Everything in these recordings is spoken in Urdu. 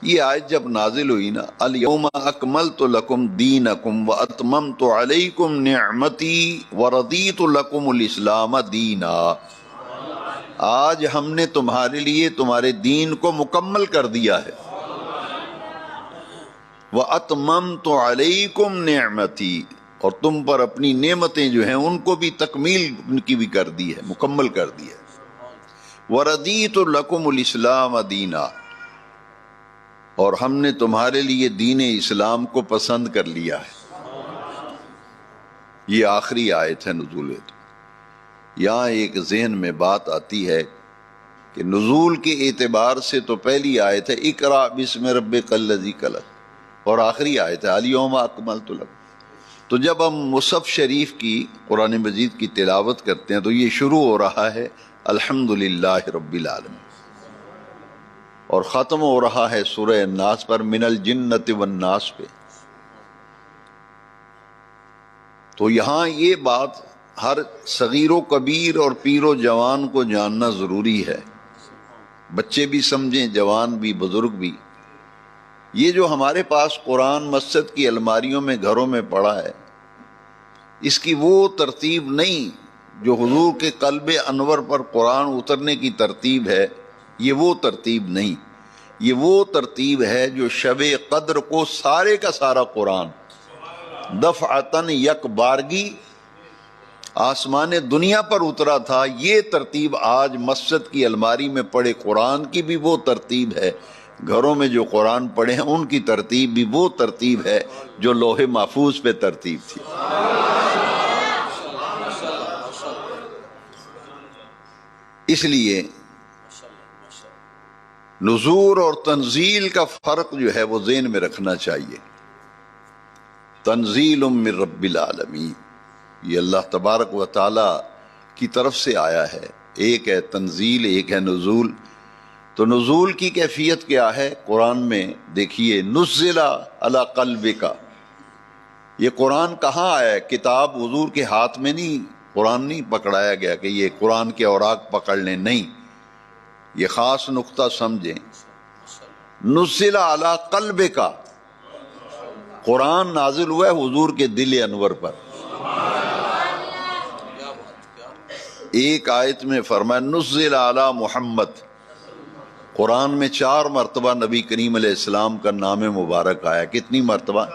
یہ آیت جب نازل ہوئی نا، الیوم اکملت لکم دینکم واتممت علیکم نعمتی ورضیت لکم الاسلام دینا، آج ہم نے تمہارے لیے تمہارے دین کو مکمل کر دیا ہے، واتممت علیکم نعمتی، اور تم پر اپنی نعمتیں جو ہیں ان کو بھی تکمیل ان کی بھی کر دی ہے، مکمل کر دی ہے، وردیت لکم الاسلام دینا، اور ہم نے تمہارے لیے دین اسلام کو پسند کر لیا ہے۔ یہ آخری آیت ہے نزول ہے۔ یہاں ایک ذہن میں بات آتی ہے کہ نزول کے اعتبار سے تو پہلی آیت ہے اقرأ بسم ربک الذی خلق، اور آخری آیت ہے الیوم اکملت لکم۔ تو جب ہم مصحف شریف کی قرآن مجید کی تلاوت کرتے ہیں تو یہ شروع ہو رہا ہے الحمدللہ رب العالمین، اور ختم ہو رہا ہے سورہ الناس پر من الجنۃ والناس پہ۔ تو یہاں یہ بات ہر صغیر و کبیر اور پیر و جوان کو جاننا ضروری ہے، بچے بھی سمجھیں، جوان بھی، بزرگ بھی۔ یہ جو ہمارے پاس قرآن مسجد کی الماریوں میں گھروں میں پڑا ہے، اس کی وہ ترتیب نہیں جو حضور کے قلب انور پر قرآن اترنے کی ترتیب ہے، یہ وہ ترتیب نہیں، یہ وہ ترتیب ہے جو شب قدر کو سارے کا سارا قرآن دفعتاً یک بارگی آسمان دنیا پر اترا تھا، یہ ترتیب آج مسجد کی الماری میں پڑے قرآن کی بھی وہ ترتیب ہے، گھروں میں جو قرآن پڑھے ہیں ان کی ترتیب بھی وہ ترتیب ہے جو لوح محفوظ پہ ترتیب تھی۔ اس لیے نزول اور تنزیل کا فرق جو ہے وہ ذہن میں رکھنا چاہیے۔ تنزیل من رب العالمین، یہ اللہ تبارک و تعالی کی طرف سے آیا ہے، ایک ہے تنزیل، ایک ہے نزول۔ تو نزول کی کیفیت کیا ہے؟ قرآن میں دیکھیے نزل علی قلبک، یہ قرآن کہاں آیا ہے؟ کتاب حضور کے ہاتھ میں نہیں، قرآن نہیں پکڑایا گیا کہ یہ قرآن کے اوراق پکڑ لیں، نہیں، یہ خاص نقطہ سمجھیں۔ نزل علی قلبک، قرآن نازل ہوا ہے حضور کے دل انور پر۔ ایک آیت میں فرمایا نزل علی محمد، قرآن میں 4 مرتبہ نبی کریم علیہ السلام کا نام مبارک آیا۔ کتنی مرتبہ؟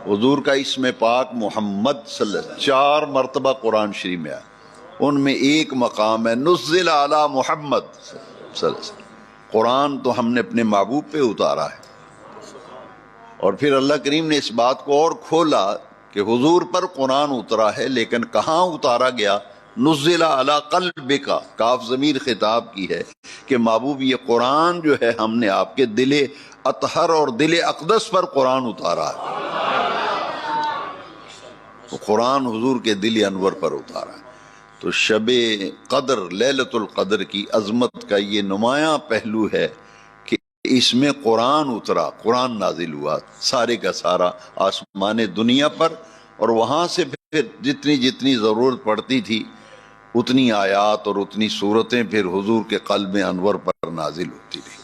حضور کا اسم پاک محمد صلی اللہ علیہ وسلم 4 مرتبہ قرآن شریف میں آیا، ان میں ایک مقام ہے نزل علی محمد صلی اللہ علیہ وسلم، قرآن تو ہم نے اپنے محبوب پہ اتارا ہے۔ اور پھر اللہ کریم نے اس بات کو اور کھولا کہ حضور پر قرآن اترا ہے، لیکن کہاں اتارا گیا؟ نزل علی قلبک، کاف ضمیر خطاب کی ہے کہ محبوب یہ قرآن جو ہے ہم نے آپ کے دل اطہر اور دل اقدس پر قرآن اتارا ہے، تو قرآن حضور کے دل انور پر اتارا ہے۔ تو شب قدر، لیلۃ القدر کی عظمت کا یہ نمایاں پہلو ہے کہ اس میں قرآن اترا، قرآن نازل ہوا سارے کا سارا آسمان دنیا پر، اور وہاں سے پھر جتنی جتنی ضرورت پڑتی تھی اتنی آیات اور اتنی صورتیں پھر حضور کے قلب انور پر نازل ہوتی رہی۔